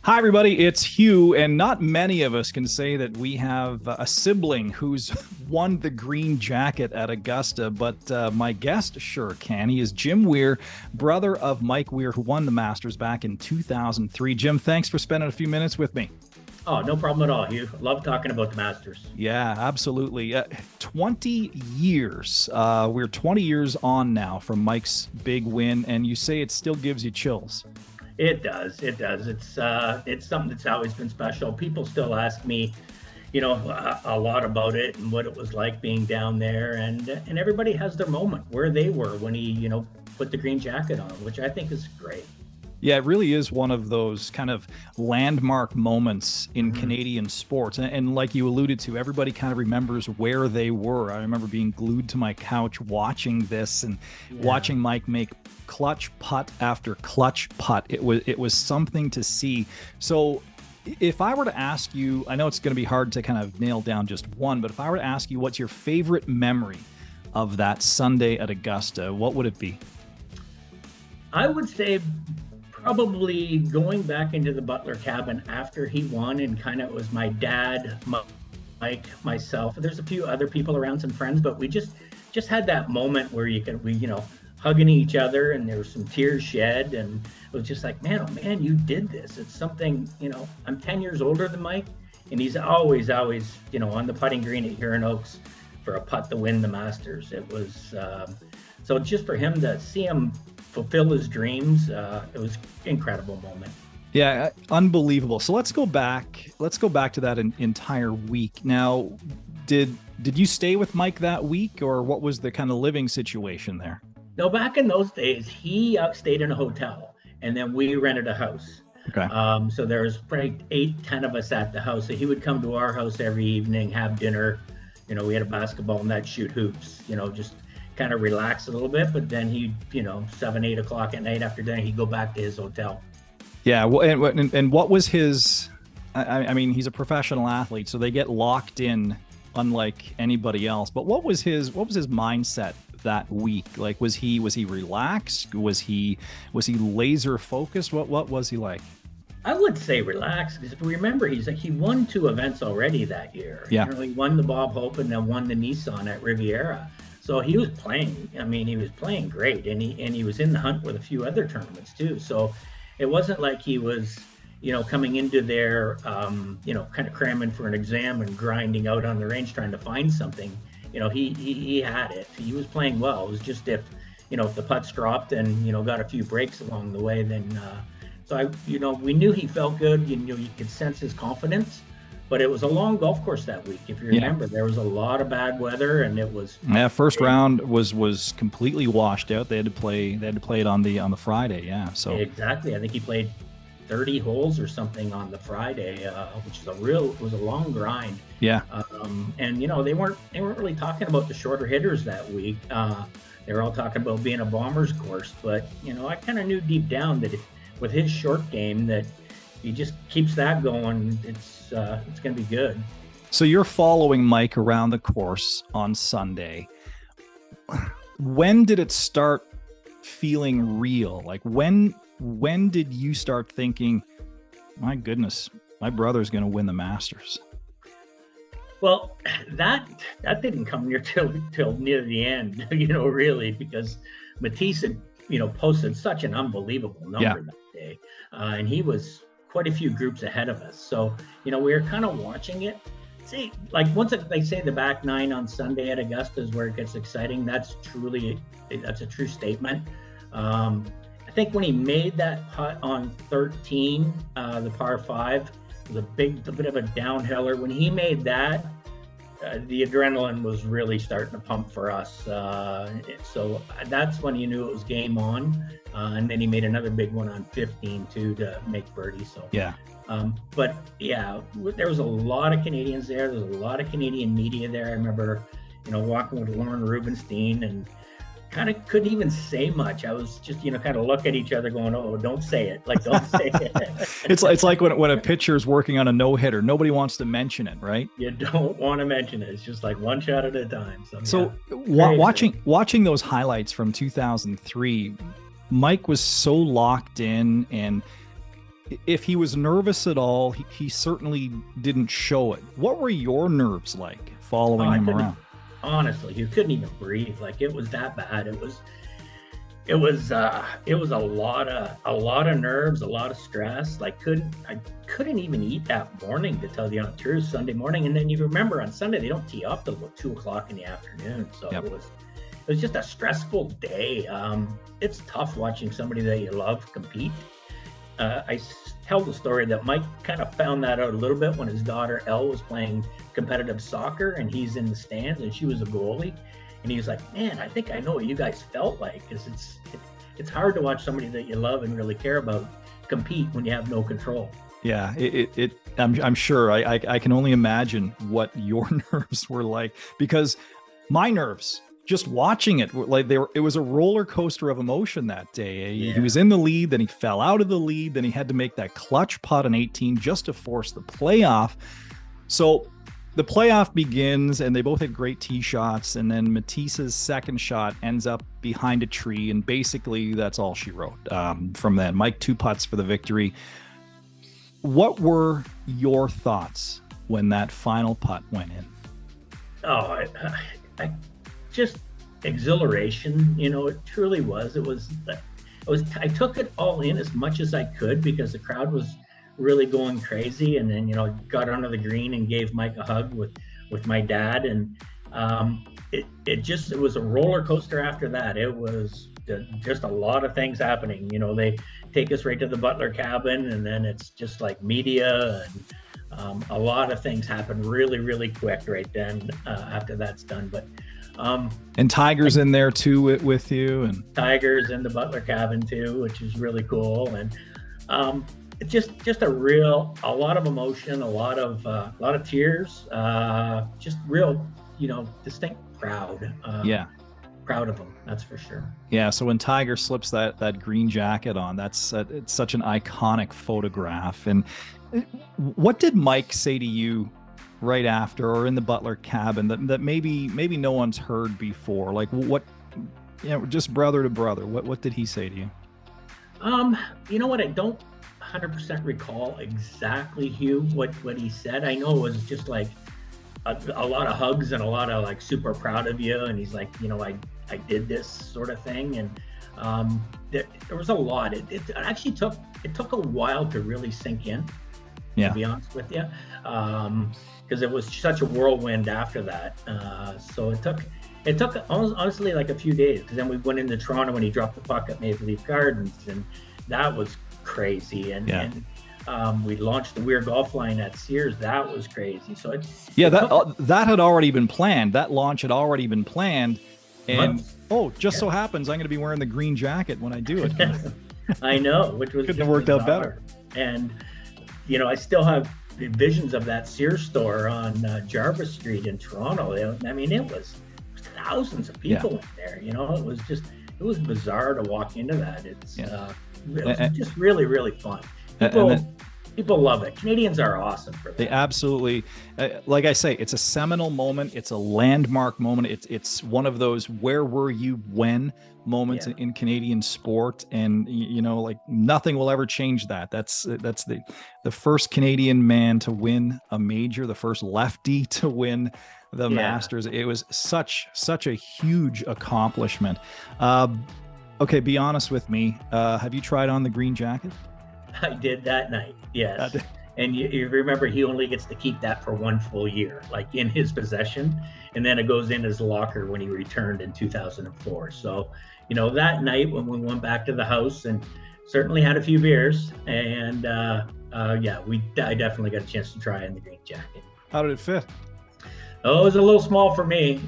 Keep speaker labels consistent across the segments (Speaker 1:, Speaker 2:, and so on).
Speaker 1: Hi, everybody. It's Hugh, and not many of us can say that we have a sibling who's won the green jacket at Augusta, but my guest sure can. He is Jim Weir, brother of Mike Weir, who won the Masters back in 2003. Jim, thanks for spending a few minutes with me.
Speaker 2: Oh, no problem at all, Hugh. Love talking about the Masters.
Speaker 1: Yeah, absolutely. 20 years. We're 20 years on now from Mike's big win, and you say it still gives you chills.
Speaker 2: It does. It does. It's something that's always been special. People still ask me, a lot about it and what it was like being down there, and everybody has their moment where they were when he, put the green jacket on, which I think is great.
Speaker 1: Yeah, it really is one of those kind of landmark moments in Canadian sports. And like you alluded to, everybody kind of remembers where they were. I remember being glued to my couch watching this and watching Mike make clutch putt after clutch putt. It was something to see. So if I were to ask you, I know it's going to be hard to kind of nail down just one, but if I were to ask you what's your favorite memory of that Sunday at Augusta, what would it be?
Speaker 2: I would say probably going back into the Butler cabin after he won, and kind of it was my dad, Mike, myself. There's a few other people around, some friends, but we just had that moment where we hugging each other, and there was some tears shed, and it was just like, man, oh man, you did this. It's something, I'm 10 years older than Mike, and he's always, on the putting green at Huron Oaks for a putt to win the Masters. It was so just for him to see him fulfill his dreams, it was an incredible moment.
Speaker 1: Yeah, unbelievable. So let's go back. Let's go back to that entire week. Now, did you stay with Mike that week, or what was the kind of living situation there?
Speaker 2: No, back in those days, he stayed in a hotel, and then we rented a house.
Speaker 1: Okay.
Speaker 2: So there was probably 8, 10 of us at the house. So he would come to our house every evening, have dinner. We had a basketball net, shoot hoops. Just kind of relax a little bit. But then he, 7, 8 o'clock at night after dinner, he'd go back to his hotel.
Speaker 1: Yeah. And what was his? I mean, he's a professional athlete, so they get locked in, unlike anybody else. But what was his mindset that week? Like, was he relaxed? Was he laser focused? What was he like?
Speaker 2: I would say relax, because if we remember, he won 2 events already that year.
Speaker 1: Yeah.
Speaker 2: He won the Bob Hope and then won the Nissan at Riviera. So he was playing. I mean, he was playing great, and he was in the hunt with a few other tournaments too. So it wasn't like he was, coming into there, kind of cramming for an exam and grinding out on the range trying to find something. He had it. He was playing well. It was just if the putts dropped and got a few breaks along the way, then we knew he felt good. You could sense his confidence. But it was a long golf course that week. If you remember, there was a lot of bad weather, and it was
Speaker 1: first round was completely washed out. They had to play it on the Friday. Yeah, so
Speaker 2: exactly. I think he played 30 holes or something on the Friday, which was a long grind.
Speaker 1: Yeah.
Speaker 2: And they weren't really talking about the shorter hitters that week. They were all talking about being a bomber's course, but I kind of knew deep down that with his short game, that he just keeps that going, it's going to be good.
Speaker 1: So you're following Mike around the course on Sunday. When did it start feeling real? Like when did you start thinking, my goodness, my brother's going to win the Masters?
Speaker 2: Well, that didn't come near till near the end, really, because Matisse had, posted such an unbelievable number that day, and he was quite a few groups ahead of us. So, we were kind of watching it. See, like once they say the back 9 on Sunday at Augusta is where it gets exciting, that's a true statement. I think when he made that putt on 13, the par 5, it was a bit of a downhiller. When he made that, the adrenaline was really starting to pump for us. So that's when you knew it was game on. And then he made another big one on 15 too to make birdie. So
Speaker 1: yeah.
Speaker 2: But yeah, there was a lot of Canadians there. There was a lot of Canadian media there. I remember, walking with Lauren Rubenstein and kind of couldn't even say much. I was just, kind of look at each other going, oh, don't say it. Like, don't say it.
Speaker 1: It's like when a pitcher's working on a no-hitter, nobody wants to mention it, right?
Speaker 2: You don't want to mention it. It's just like one shot at a time.
Speaker 1: So yeah. Watching those highlights from 2003, Mike was so locked in, and if he was nervous at all, he certainly didn't show it. What were your nerves like following him around?
Speaker 2: Honestly, you couldn't even breathe. Like, it was that bad. It was a lot of nerves, a lot of stress. Like, I couldn't even eat that morning, to tell you the truth, Sunday morning. And then you remember on Sunday they don't tee up till about 2:00 in the afternoon. So
Speaker 1: Yep.
Speaker 2: it was just a stressful day. It's tough watching somebody that you love compete. I tell the story that Mike kind of found that out a little bit when his daughter Elle was playing competitive soccer, and he's in the stands and she was a goalie, and he was like, "Man, I think I know what you guys felt like, because it's hard to watch somebody that you love and really care about compete when you have no control."
Speaker 1: Yeah, I'm sure. I can only imagine what your nerves were like, because my nerves, just watching it, like it was a roller coaster of emotion that day.
Speaker 2: Yeah.
Speaker 1: He was in the lead, then he fell out of the lead, then he had to make that clutch putt in 18 just to force the playoff. So the playoff begins, and they both had great tee shots, and then Matisse's second shot ends up behind a tree, and basically that's all she wrote from then. Mike, 2 putts for the victory. What were your thoughts when that final putt went in?
Speaker 2: Oh, I just exhilaration, it truly was. I took it all in as much as I could, because the crowd was really going crazy. And then, got onto the green and gave Mike a hug with my dad. And it was a roller coaster after that. It was just a lot of things happening. They take us right to the Butler cabin, and then it's just like media, and a lot of things happen really, really quick right then after that's done. But
Speaker 1: and Tiger's in there too with you, and
Speaker 2: Tiger's in the Butler cabin too, which is really cool. And it's just a lot of emotion, a lot of tears, just real, distinct proud. Proud of him, that's for sure.
Speaker 1: Yeah, so when Tiger slips that green jacket on, it's such an iconic photograph. And what did Mike say to you right after, or in the Butler cabin, that maybe no one's heard before? Like, what, just brother to brother, what did he say to you?
Speaker 2: You know what, I don't 100% recall exactly, Hugh, what he said. I know it was just like a lot of hugs and a lot of like super proud of you, and he's like, I did this sort of thing. And there was a lot. It actually took a while to really sink in, to be honest with you, because it was such a whirlwind after that. So it took honestly like a few days, because then we went into Toronto when he dropped the puck at Maple Leaf Gardens, and that was crazy. And we launched the Weir Golf Line at Sears. That was crazy. So
Speaker 1: that had already been planned. That launch had already been planned. And so happens I'm going to be wearing the green jacket when I do it.
Speaker 2: I know, which was
Speaker 1: couldn't have worked out better.
Speaker 2: And I still have visions of that Sears store on Jarvis Street in Toronto. I mean, it was thousands of people in there. It was bizarre to walk into that. It was just really, really fun. People love it. Canadians are awesome for that.
Speaker 1: They absolutely, like I say, it's a seminal moment. It's a landmark moment. It's one of those "where were you when" moments in Canadian sport, and like nothing will ever change that. That's the first Canadian man to win a major, the first lefty to win the Masters. It was such a huge accomplishment. Okay, be honest with me. Have you tried on the green jacket?
Speaker 2: I did that night, yes. And you remember, he only gets to keep that for 1 full year, like in his possession, and then it goes in his locker when he returned in 2004. So, that night when we went back to the house, and certainly had a few beers, and I definitely got a chance to try on the green jacket.
Speaker 1: How did it fit?
Speaker 2: Oh, it was a little small for me.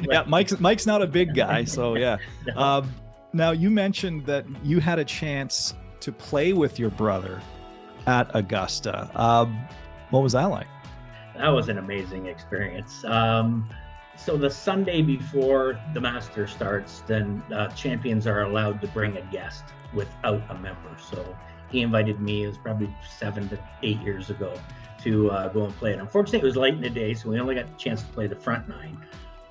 Speaker 1: Yeah, Mike's not a big guy, so yeah. No. Now, you mentioned that you had a chance to play with your brother at Augusta. What was that like?
Speaker 2: That was an amazing experience. So the Sunday before the Masters starts, then champions are allowed to bring a guest without a member. So he invited me, it was probably 7 to 8 years ago, to go and play it. Unfortunately, it was late in the day, so we only got the chance to play the front 9.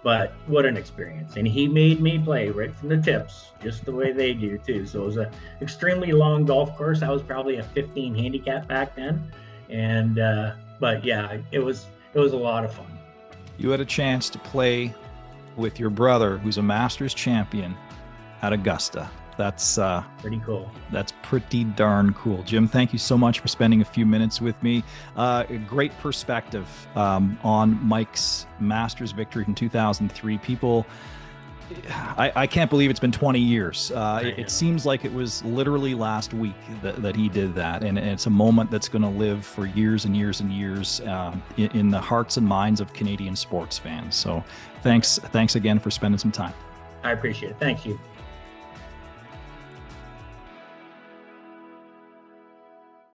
Speaker 2: But what an experience. And he made me play right from the tips, just the way they do too. So it was an extremely long golf course. I was probably a 15 handicap back then. And, but yeah, it was a lot of fun.
Speaker 1: You had a chance to play with your brother, who's a Masters champion at Augusta. That's
Speaker 2: pretty cool.
Speaker 1: That's pretty darn cool. Jim, thank you so much for spending a few minutes with me. Great perspective on Mike's Masters victory in 2003. People, I can't believe it's been 20 years. It seems like it was literally last week that he did that. And it's a moment that's going to live for years and years and years in the hearts and minds of Canadian sports fans. So thanks again for spending some time.
Speaker 2: I appreciate it. Thank you.